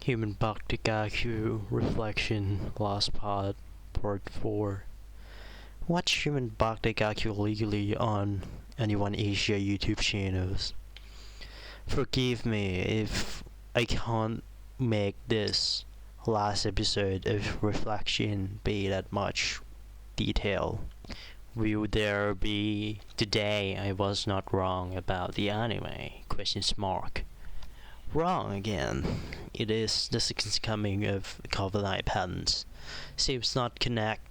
Human daigaku Reflection Last Part Part 4. Watch Human daigaku legally on Anyone Asia YouTube channels. Forgive me if I can't make this last episode of Reflectiion be that much detail. Will there be today I was not wrong about the anime? Questions mark. Wrong again. It is the second coming of Covenant patents. Seems not connect,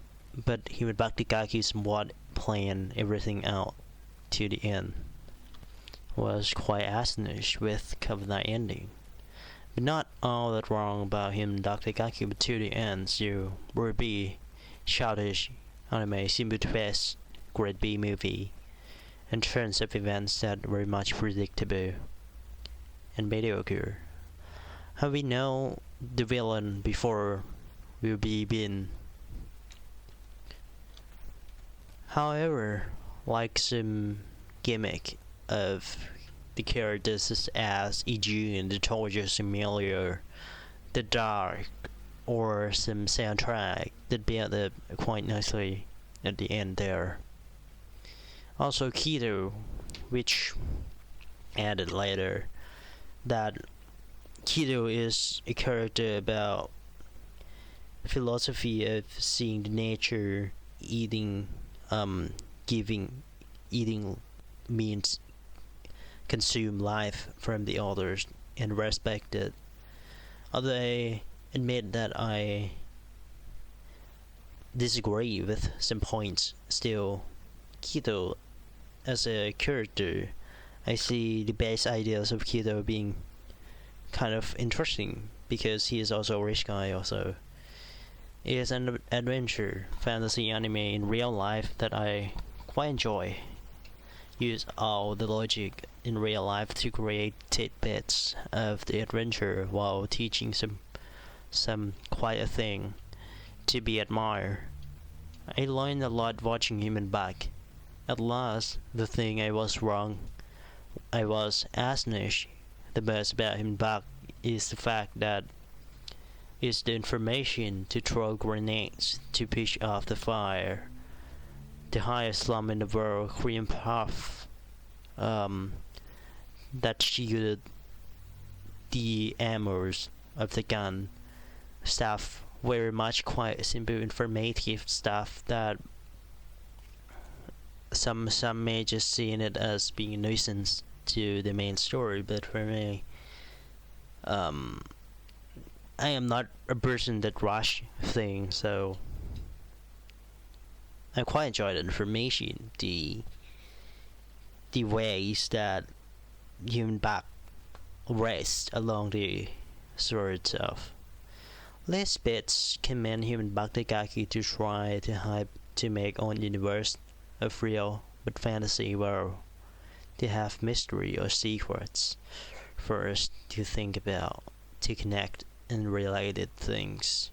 but Human daigaku is what plan everything out to the end. Was quite astonished with Covenant ending. But not all that wrong about Human daigaku, but to the end you will be childish anime simple twist, great B movie, and turns of events that were much predictable and mediocre. How we know the villain before we begin. However, like some gimmick of the characters as Ijun, the tortuous familiar, the dark, or some soundtrack that built up quite nicely at the end there. Also Kido, which added later, that Kido is a character about philosophy of seeing the nature, eating means consume life from the others and respect it. Although I admit that I disagree with some points, still Kido as a character, I see the base ideas of Kido being kind of interesting because he is also a rich guy. Also, it is an adventure fantasy anime in real life that I quite enjoy. Use all the logic in real life to create tidbits of the adventure while teaching some quite a thing to be admired. I learned a lot watching Human back. At last, the thing I was wrong. I was astonished. The best about him back is the fact that it's the information to throw grenades to push off the fire. The highest slum in the world, Korean puff, that shielded the ammos of the gun. Stuff very much quite simple, informative stuff that some may just see it as being a nuisance to the main story, but for me, I am not a person that rush things, so I quite enjoy the information, the ways that Human back rest along the story itself. Less bits commend Human daigaku to try to hype to make own universe of real but fantasy world. To have mystery or secrets first to think about, to connect and related things.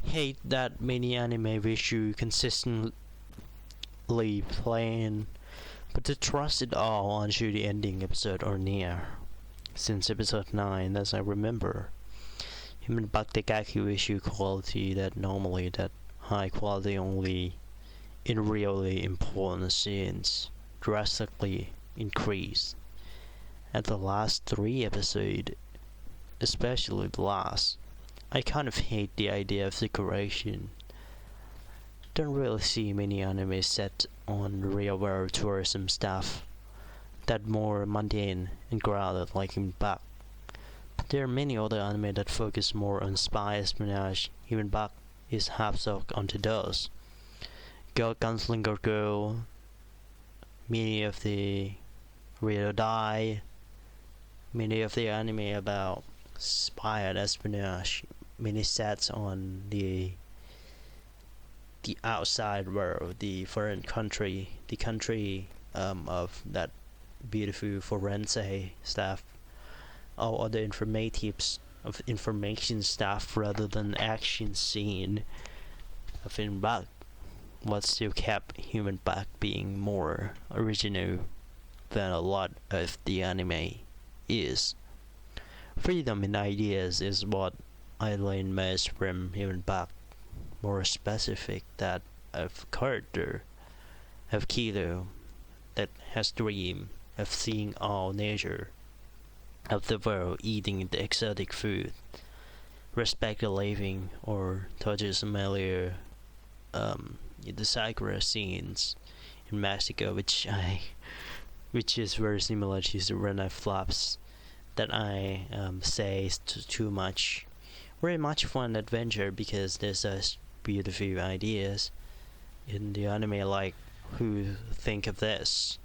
Hate that many anime wish you consistently plan, but to trust it all onto the ending episode or near. Since episode 9, as I remember, Human daigaku issue quality that normally that high quality only in really important scenes drastically increased. At the last 3 episodes, especially the last, I kind of hate the idea of decoration. Don't really see many anime set on real world tourism stuff that more mundane and grounded like in back. There are many other anime that focus more on spy espionage. Even back is half sucked onto those. Girl Gunslinger Girl, many of the Real Die, many of the anime about spy and espionage, many sets on the outside world, the foreign country, the country of that beautiful forensic stuff, all other informatives of information stuff rather than action scene of in back. What still kept Human back being more original than a lot of the anime is. Freedom in ideas is what I learned most from human back, more specific that of character, of Kilo, that has dream, of seeing all nature, of the world eating the exotic food, respect the living, or touches familiar the sakura scenes in Mexico, which is very similar to the real life flops that I say too much. Very much fun adventure because there's such beautiful ideas in the anime. Like, who think of this?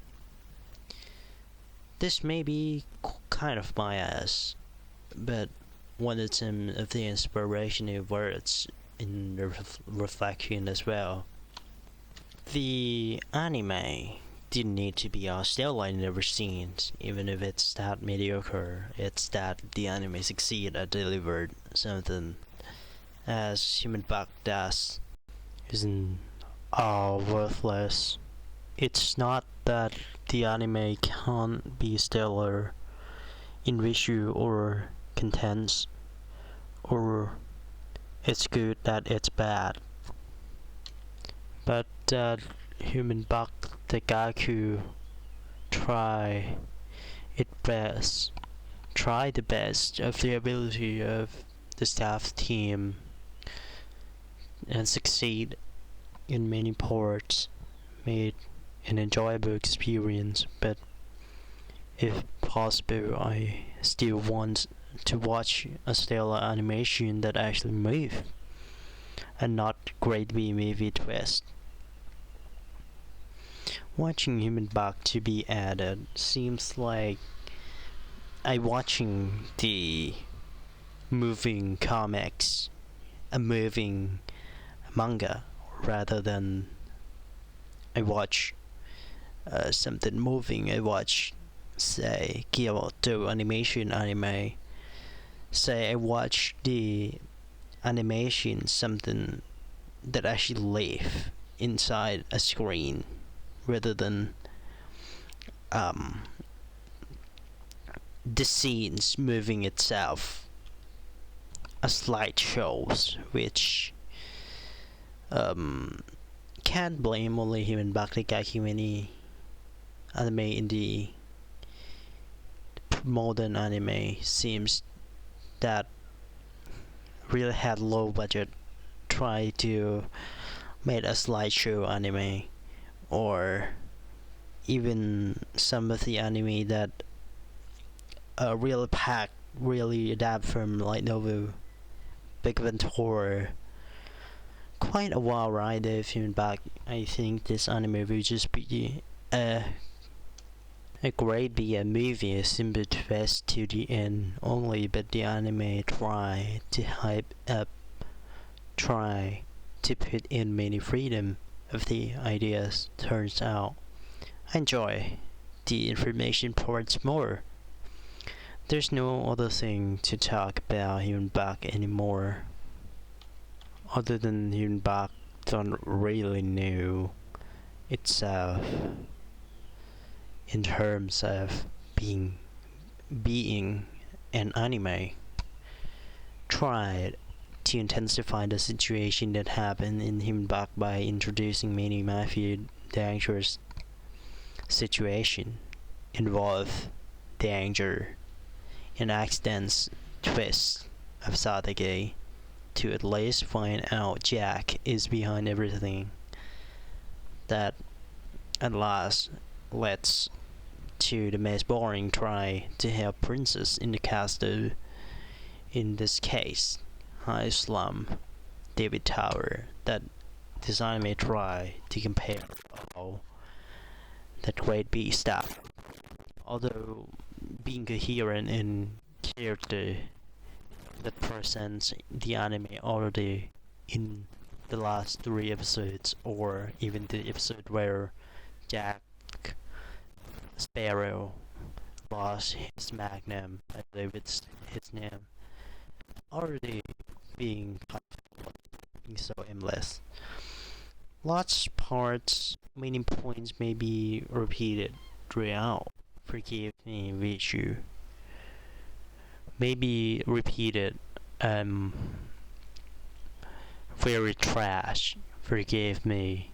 This may be kind of biased, but one of some of the inspirational words in the reflectiion as well. The anime didn't need to be all stellar in every scene, even if it's that mediocre. It's that the anime succeed at delivered something as human back does. Isn't all worthless. It's not that the anime can't be stellar in visual or contents, or it's good that it's bad, but that human back daigaku try it best, try the best of the ability of the staff team and succeed in many parts, made an enjoyable experience. But if possible, I still want to watch a stellar animation that actually move and not great B movie twist. Watching human back to be added seems like I watching the moving comics, a moving manga, rather than I watch something moving. I watch, say, Kyoto animation anime. Say I watch the animation, something that actually live inside a screen, rather than the scenes moving itself, a slideshows, which can't blame only human back like many anime in the modern anime seems that really had low budget try to make a slideshow anime, or even some of the anime that really packed, really adapt from light novel, Big Ventura. Quite a while ride if you back. I think this anime will just be a great be a movie, a simple twist to the end only, but the anime try to hype up, try to put in many freedom of the ideas. Turns out I enjoy the information parts more. There's no other thing to talk about human back anymore, other than human back don't really know itself in terms of being an anime. Tried to intensify the situation that happened in human back by introducing many mafia dangerous situation, involve danger and accidents, twist of Satake, to at least find out Jack is behind everything. That at last leads to the most boring try to help Princess in the castle. In this case, High Slum, David Tower, that this anime try to compare all that great B stuff. Although being coherent in character that presents the anime already in the last 3 episodes, or even the episode where Jack Sparrow lost his magnum, I believe it's his name, already being so aimless. Lots parts, many points may be repeated throughout. Forgive me, Vishu. maybe repeated very trash. Forgive me.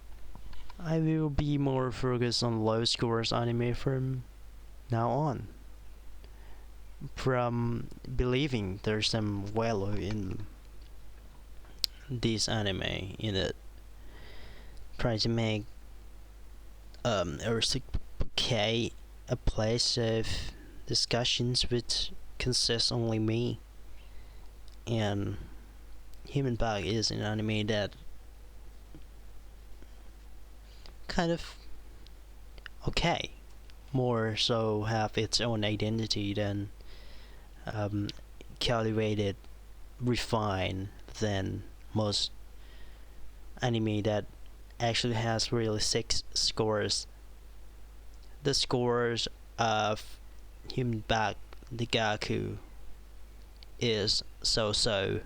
I will be more focused on low scores anime from now on. From believing there's some value in this anime in it. Try to make Eroistic-Ke a place of discussions which consists only me. And Human Bug is an anime that kind of okay, more so have its own identity than cultivated, refined than most anime that actually has really 6 scores. The scores of Human Bug daigaku is so-so.